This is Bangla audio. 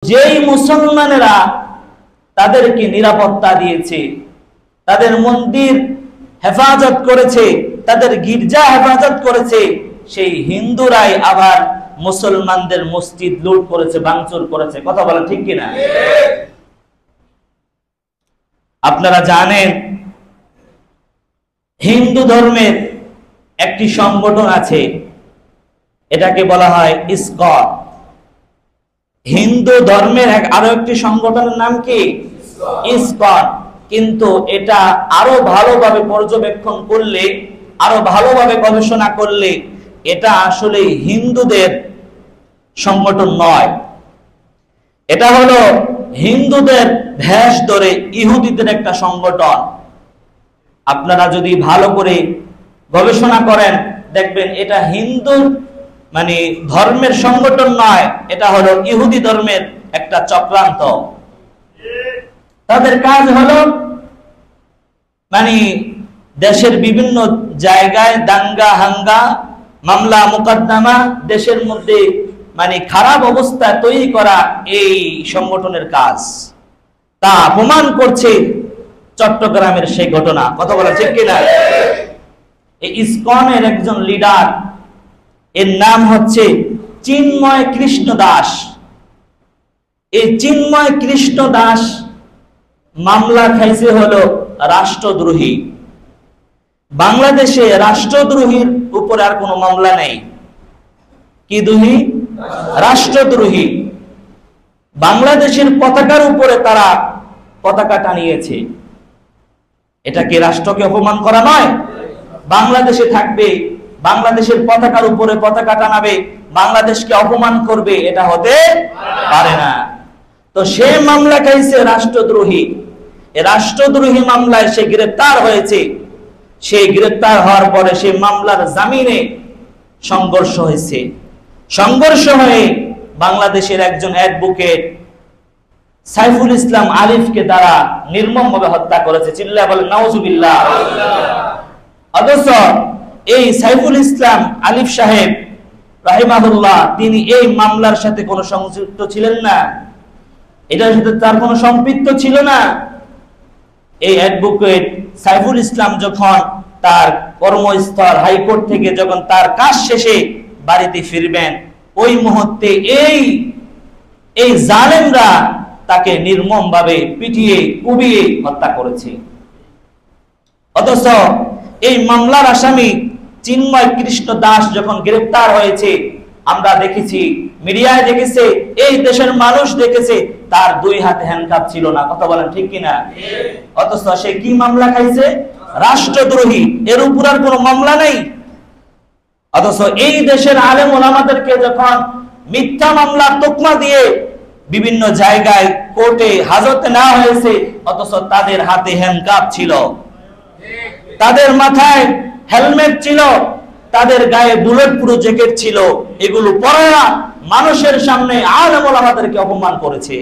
যেই মুসলমানেরা তাদেরকে নিরাপত্তা দিয়েছে, তাদের মন্দির হেফাজত করেছে, তাদের গির্জা হেফাজত করেছে, সেই হিন্দুরাই আবার মুসলমানদের মসজিদ লুট করেছে, ভাঙচুর করেছে। কথা বলা ঠিক কিনা? আপনারা জানেন হিন্দু ধর্মের একটি সংগঠন আছে, এটাকে বলা হয় ইসকন। হিন্দু ধর্মের আরো একটি সংগঠনের নাম কি? ইসকন। কিন্তু এটা আরো ভালোভাবে পর্যবেক্ষণ করলে, আরো ভালোভাবে গবেষণা করলে এটা আসলে হিন্দুদের সংগঠন নয়। এটা হলো হিন্দুদের ভেষ ধরে ইহুদিদের একটা সংগঠন। আপনারা যদি ভালো করে গবেষণা করেন দেখবেন এটা হিন্দু ধর্মের সংগঠন নয়, এটা হলো ইহুদি ধর্মের একটা চক্রান্ত। তাদের কাজ হলো দেশের বিভিন্ন জায়গায় দাঙ্গা হাঙ্গা, মামলা মোকদ্দমা, দেশের মধ্যে খারাপ অবস্থা তৈরি করা এই সংগঠনের কাজ। তা প্রমাণ করছে চট্টগ্রামের সেই ঘটনা। কথা বলা ঠিক কিনা? এই ইসকনের একজন লিডার, এর নাম হচ্ছে চিন্ময় কৃষ্ণ দাস। এই চিন্ময় কৃষ্ণ দাস মামলা খাইছে হলো রাষ্ট্রদ্রোহী। বাংলাদেশে রাষ্ট্রদ্রোহীর উপরে আর কোনো মামলা নেই। কি দ্রোহী? রাষ্ট্রদ্রোহী। বাংলাদেশের পতাকার উপরে তারা পতাকা টানিয়েছে। এটা কি রাষ্ট্রকে অপমান করা নয়? বাংলাদেশে থাকবে, বাংলাদেশের পতাকার উপরে পতাকা টানাবে, বাংলাদেশকে অপমান করবে, এটা হতে পারে না। তো সে মামলা খাইছে রাষ্ট্রদ্রোহী। এই রাষ্ট্রদ্রোহী মামলায় সে গ্রেফতার হয়েছে। সেই গ্রেফতার হওয়ার পরে সেই মামলার জামিনে সংঘর্ষ হয়েছে। সংঘর্ষ হয়ে বাংলাদেশের একজন অ্যাডভোকেট সাইফুল ইসলাম আলিফকে তারা নির্মমভাবে হত্যা করেছে। চিল্লায় বলেন নাউজুবিল্লাহ। অথচ এই সাইফুল ইসলাম আলিফ সাহেব রাহিমাহুল্লাহ তিনি এই মামলার সাথে কোনো সংযুক্ত ছিলেন না, এটার সাথে তার কোনো সম্পৃক্ত ছিল না। এই অ্যাডভোকেট সাইফুল ইসলাম যখন তার কর্মস্থল হাইকোর্ট থেকে যখন তার কাজ শেষে বাড়িতে ফিরবেন, ওই মুহূর্তে এই জালেমরা তাকে নির্মমভাবে পিটিয়ে কুপিয়ে হত্যা করেছে। অথচ এই মামলার আসামি চিন্ময় কৃষ্ণ দাস যখন গ্রেফতার হয়েছে, আমরা দেখেছি, মিডিয়ায় দেখেছে, এই দেশের মানুষ দেখেছে, তার দুই হাতে হ্যান্ডকাপ ছিল না। কথা বলেন ঠিক কিনা? অথচ সে কি মামলা খাইছে? রাষ্ট্রদ্রোহী। এর উপর আর কোনো মামলা নেই। অথচ এই দেশের আলেম ওলামাদেরকে যখন মিথ্যা মামলা তোকমা দিয়ে বিভিন্ন জায়গায় কোর্টে হাজতে নেওয়া হয়েছে, অথচ তাদের হাতে হ্যান্ডকাপ ছিল, তাদের মাথায় হেলমেট ছিল, তাদের গায়ে বুলেট প্রুফ জ্যাকেট ছিল। এগুলো পরা মানুষের সামনে আলেম ওলামাদেরকে অপমান করেছে।